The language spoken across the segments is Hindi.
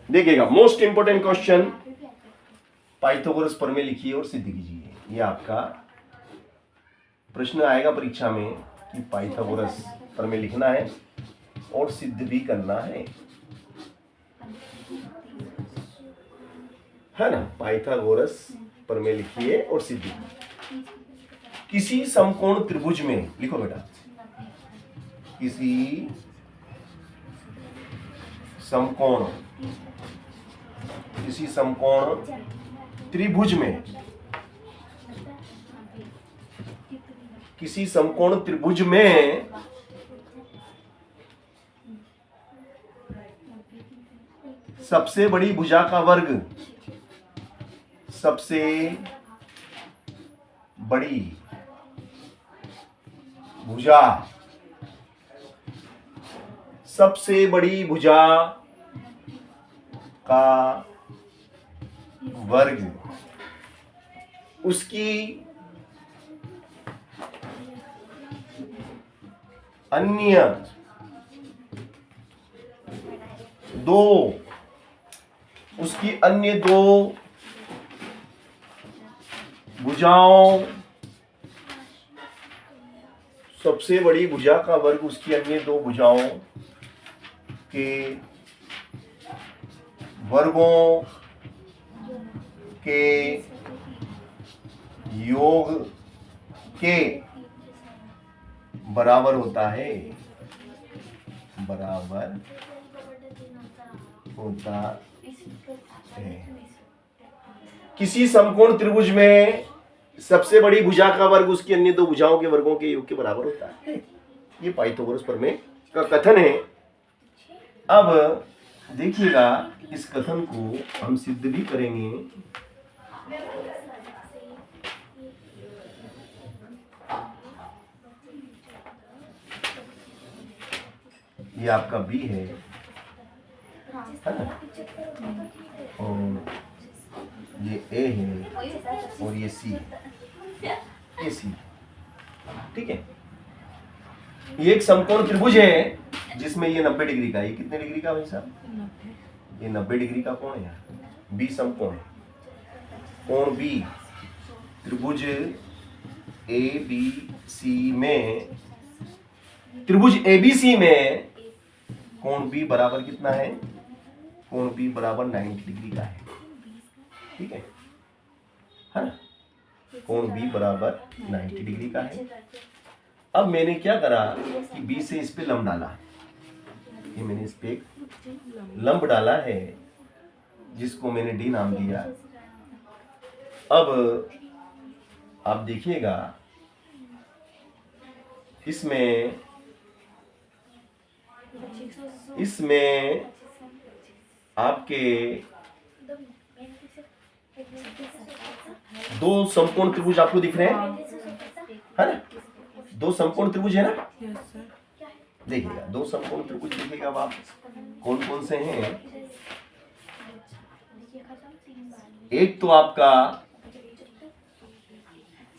देखिएगा, मोस्ट इंपोर्टेंट क्वेश्चन, पाइथागोरस प्रमेय लिखिए और सिद्ध कीजिए। ये आपका प्रश्न आएगा परीक्षा में कि पाइथागोरस प्रमेय लिखना है और सिद्ध भी करना है ना। पाइथागोरस प्रमेय लिखिए और सिद्ध कीजिए। किसी समकोण त्रिभुज में, लिखो बेटा, किसी समकोण त्रिभुज में, किसी समकोण त्रिभुज में सबसे बड़ी भुजा का वर्ग, सबसे बड़ी भुजा, सबसे बड़ी भुजा का वर्ग, उसकी अन्य दो भुजाओं, सबसे बड़ी भुजा का वर्ग उसकी अन्य दो भुजाओं के वर्गों के योग के बराबर होता है, बराबर होता है। किसी समकोण त्रिभुज में सबसे बड़ी भुजा का वर्ग उसकी अन्य दो भुजाओं के वर्गों के योग के बराबर होता है। ये पाइथागोरस प्रमेय का कथन है। अब देखिएगा, इस कथन को हम सिद्ध भी करेंगे। ये आपका बी है ना, और ये ए है और ये सी है, ये सी, ठीक है। ये एक समकोण त्रिभुज है जिसमें ये 90 डिग्री का, ये कितने डिग्री का भाई साहब? ये 90 डिग्री का कोण है, बी समकोण है। कोण बी त्रिभुज ए बी सी में, त्रिभुज एबीसी में कोण बी बराबर कितना है? कोण बी बराबर 90 डिग्री का है, ठीक है ना। कोण बी बराबर 90 डिग्री का है। अब मैंने क्या करा कि बी से इस पे लंब डाला, ये मैंने इस पे लंब डाला है जिसको मैंने डी नाम दिया। अब आप देखिएगा, इसमें आपके दो समकोण त्रिभुज आपको दिख रहे हैं, है ना। दो समकोण त्रिभुज है ना। देखिएगा, दो समकोण त्रिभुज देखिएगा अब आप कौन कौन से हैं। एक तो आपका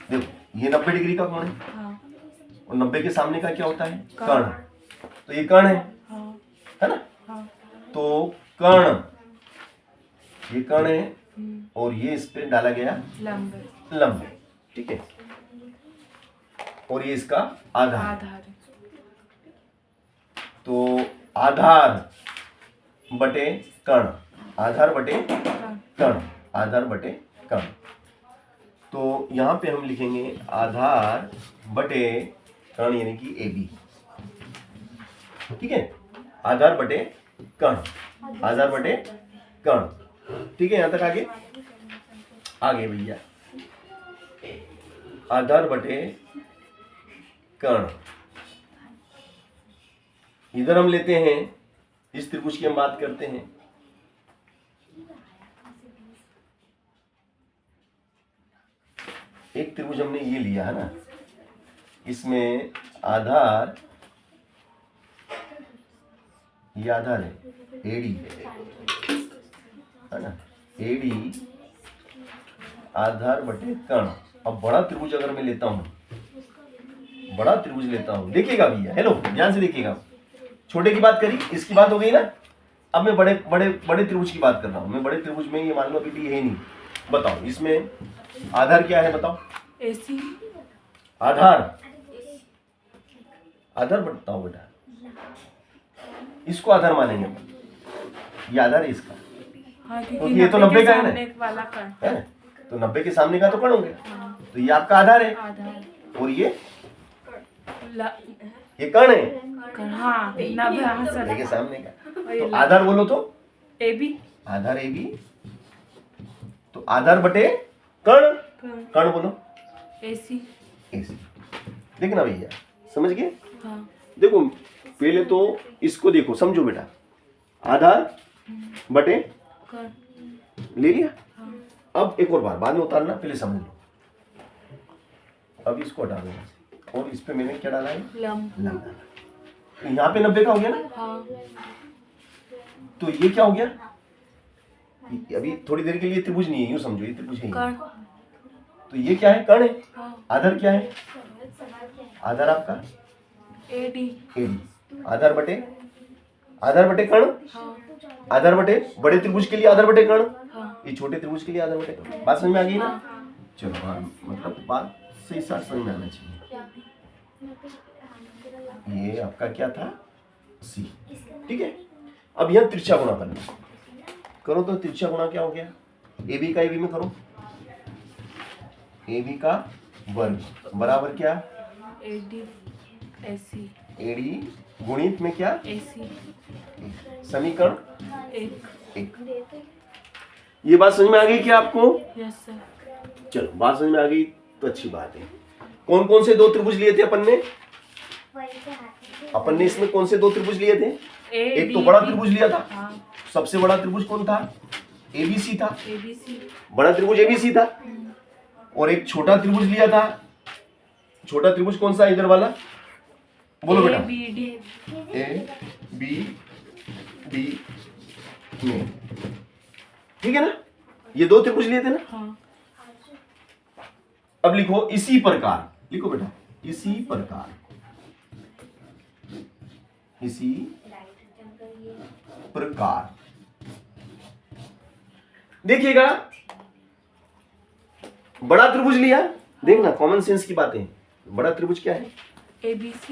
देखो, ये 90 डिग्री का कोण है और 90 के सामने का क्या होता है? कर्ण। तो ये कर्ण है ना। तो कर्ण, ये कर्ण है और ये इस पे डाला गया लंब, ठीक है। और ये इसका आधार। तो आधार बटे कर्ण, आधार बटे कर्ण, आधार बटे कर्ण। तो यहां पे हम लिखेंगे आधार बटे कर्ण, यानी कि ए बी, ठीक है। आधार बटे कर्ण, आधार बटे कर्ण, ठीक है। यहां तक आगे भैया, आधार बटे कर्ण। इधर हम लेते हैं, इस त्रिभुज की हम बात करते हैं। एक त्रिभुज हमने ये लिया है ना, इसमें आधार, ये आधार है एडी है ना, एडी आधार बटे कर्ण। अब बड़ा त्रिभुज अगर मैं लेता हूं, बड़ा त्रिभुज लेता हूं, देखिएगा भैया, हेलो ध्यान से देखिएगा। छोटे की बात करी, इसकी बात हो गई ना, अब मैं बड़े बड़े बड़े त्रिभुज की बात कर रहा हूँ। मैं बड़े त्रिभुज में ये मान लो अभी है ही नहीं। बताओ इसमें आधार क्या है, बताओ। AC आधार, आधार बताओ बेटा, इसको आधार मानेंगे। ये आधार है इसका, हाँ, क्योंकि ये तो 90 का है ना, एक वाला का है ना? तो 90 के सामने का तो कण होंगे। हाँ, तो ये आपका आधार है आधार और ये ला कण है हाँ 90 हाँ 90 सर के सामने का। और ये तो आधार बोलो तो AB आधार AB, तो आधार बटे कण, कण बोलो AC AC। देखना भैया, समझ गए? हाँ देखो पहले तो इसको देखो, समझो बेटा। आधार बटे कर ले लिया। हाँ अब एक और बार बाद में उतारना, पहले समझ लो। अब इसको हटा दो यहाँ से, और इस पे मैंने क्या डाला है, लम लंब डाला। तो यहाँ पे 90 का हो गया ना, हाँ तो ये क्या हो गया, अभी थोड़ी देर के लिए त्रिभुज नहीं है, यूं समझो ये त्रिभुज है। कर तो ये क्या है, कण है। हाँ आधार क्या है, आधार आपका AD एडी। आधार बटे कण, हाँ आधार बटे बड़े त्रिभुज के लिए आधार बटे कण, हाँ ये छोटे त्रिभुज के लिए आधार बटे कण। बात समझ में आ गई ना? हाँ चलो हाँ, मतलब बात सही साथ समझ में आना चाहिए। ये आपका क्या था, सी, ठीक है। अब यहाँ त्रिज्या गुणा करना, करो तो त्रिज्या गुणा क्या हो गया, AB का AB में करो, AB का वर्ग बराबर क्या, AD AC AD गुणित में क्या, AC समीकरण एक एक। ये बात समझ में आ गई क्या आपको? यस सर चलो बात समझ में आ गई तो अच्छी बात है। कौन कौन से दो त्रिभुज लिए थे अपन ने? अपन ने इसमें कौन से दो त्रिभुज लिए थे? एक तो बड़ा त्रिभुज लिया था। हाँ सबसे बड़ा त्रिभुज कौन था? ABC था। ABC बड़ा त्रिभुज ABC था। और एक छोटा त्रिभुज लिया था। छोटा त्रिभुज कौन सा, इधर वाला बोलो बेटा। ABD ABD में, ठीक है ना? ये दो त्रिभुज लिए थे ना? हाँ अब लिखो इसी प्रकार, लिखो बेटा इसी प्रकार, इसी प्रकार। देखिएगा बड़ा त्रिभुज लिया, देखना कॉमन सेंस की बातें। बड़ा त्रिभुज क्या है, ABC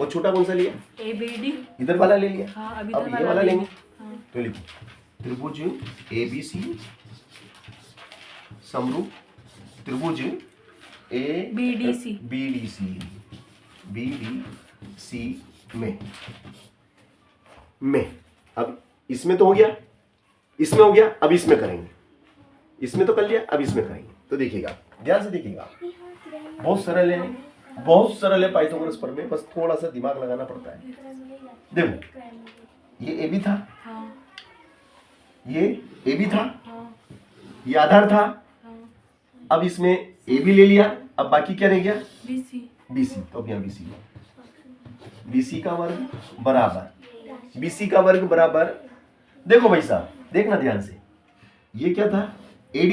और छोटा कौन सा लिया, ABD इधर वाला ले लिया। हाँ अभी अब ये वाला लेंगे, हाँ तो लिखो त्रिभुज ABC समरूप त्रिभुज BDC में। अब इसमें तो हो गया, इसमें हो गया, अब इसमें करेंगे। इसमें तो कर लिया, अब इसमें करेंगे। तो देखिएगा, ध्यान से देखिएगा, बहुत सरल है, बहुत सरल है पाइथागोरस प्रमेय, बस थोड़ा सा दिमाग लगाना पड़ता है। देखो ये AB था, हाँ ये AB था, हाँ ये आधार था। हाँ अब इसमें AB ले लिया, अब बाकी क्या रह गया, BC तो अब यहाँ BC का वर्ग बराबर, BC का वर्ग बराबर, देखो भाई साहब देखना ध्यान से, ये क्या था AD,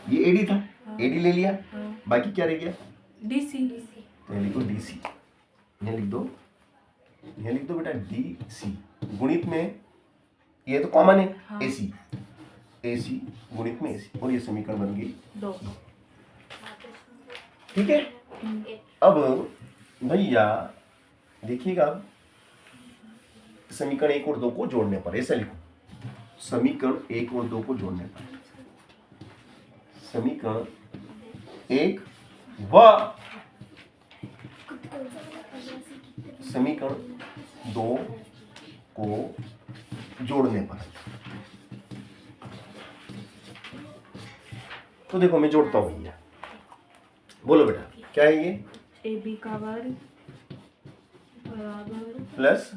ये AD था, AD ले लिया, बाकी क्या रह गया DC तो यहाँ लिखो DC, यहाँ लिख दो, यहाँ लिख दो बेटा DC गुणित में, ये तो कॉमन है हाँ। AC गुणित में AC, और ये समीकरण बन गई 2 ठीक है। अब भैया देखिएगा, समीकरण 1 और 2 को जोड़ने पर, ऐसा लिखो समीकरण 1 और 2 को जोड़ने पर, समीकरण 1 व समीकरण 2 को जोड़ने पर। तो देखो मैं जोड़ता हूं भैया, बोलो बेटा क्या है ये, AB का वर्ग बराबर प्लस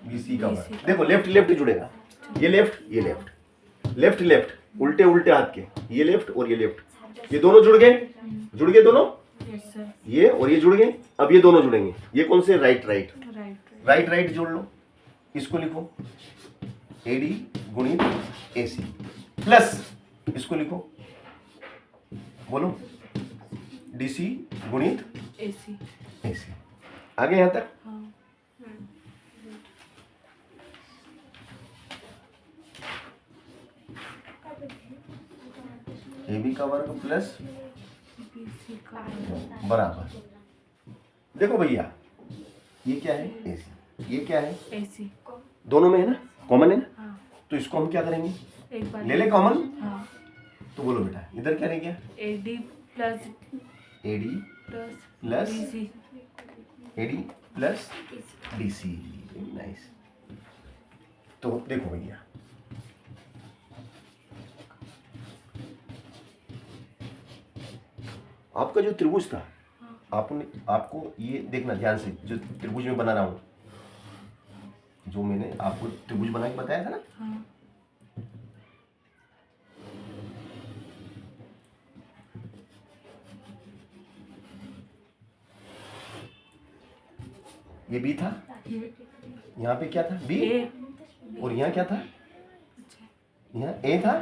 BC का वर्ग। देखो लेफ्ट लेफ्ट जुड़ेगा, ये लेफ्ट, ये लेफ्ट, लेफ्ट लेफ्ट, उल्टे उल्टे हाथ के, ये लेफ्ट और ये लेफ्ट, ये दोनों जुड़ गए दोनों, यस सर ये और ये जुड़ गए। अब ये दोनों जुड़ेंगे, ये कौन से, right right right right right जोड़ लो, इसको लिखो AD गुणित AC प्लस इसको लिखो, बोलो DC गुणित AC AC। आगे यहां तक हाँ ए बी का वर्ग प्लस बी सी का वर्ग बराबर, देखो भैया ये क्या है ए सी, ये क्या है ए सी। दोनों में है ना, कॉमन है ना, हाँ तो इसको हम क्या करेंगे, एक बार ले ले कॉमन। हाँ तो बोलो बेटा इधर क्या रह गया, A D plus A D plus plus D C. A D plus D C, nice. तो देखो भैया आपका जो त्रिभुज था, आपको ये देखना ध्यान से, जो त्रिभुज में बना रहा हूं, जो मैंने आपको त्रिभुज बना के बताया था ना, हाँ ये बी था, यहाँ पे क्या था बी, ए और यहाँ क्या था, यहाँ ए था,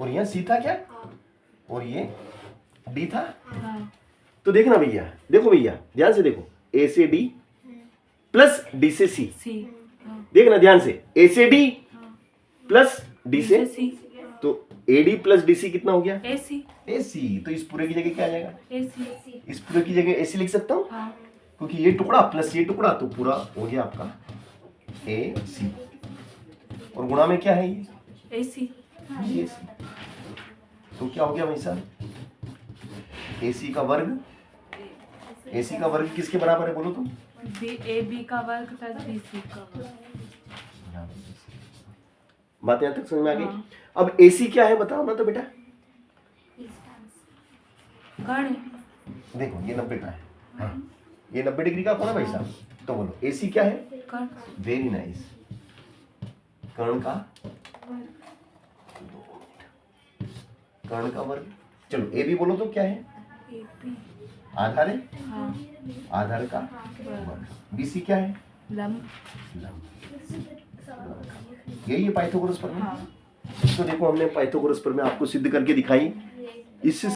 और यहाँ सी था क्या, और ये डी था। हाँ तो देखना भैया, देखो भैया ध्यान से देखो, ए से डी प्लस डी से सी, सी। हाँ देखना ध्यान से, ए से डी हाँ प्लस डी से, सी। तो A D plus D C कितना हो गया, ए सी। ए सी। तो इस पूरे की जगह क्या आ जाएगा, ए सी। इस पूरे की जगह ए सी लिख सकता हूँ, हाँ क्योंकि ये टुकड़ा प्लस ये टुकड़ा, तो पूरा हो गया आपका ए सी, और गुणा में क्या है ए सी। ये सी। तो क्या हो गया भाई साहब, ए सी का वर्ग, ए सी का वर्ग किसके बराबर है बोलो तुम, बी ए बी का वर्ग प्लस बी सी का वर्ग। बात यहाँ तक समझ में आ गई। हाँ। अब ए सी क्या है बताओ ना तो बेटा, गण। देखो ये 90 का है, हाँ ये 90 डिग्री का कौन है भाई साहब, तो बोलो ए सी क्या है, गण। वेरी नाइस, कर्ण का, कर्ण का वर्ग। चलो ए बी बोलो तो क्या है, ए बी। आधार है, हाँ आधार का वर्ग। बी सी क्या है, लंब। लंब। यही है पाइथागोरस प्रमेय। हाँ तो देखो हमने पाइथागोरस प्रमेय आपको सिद्ध करके दिखाई, इससे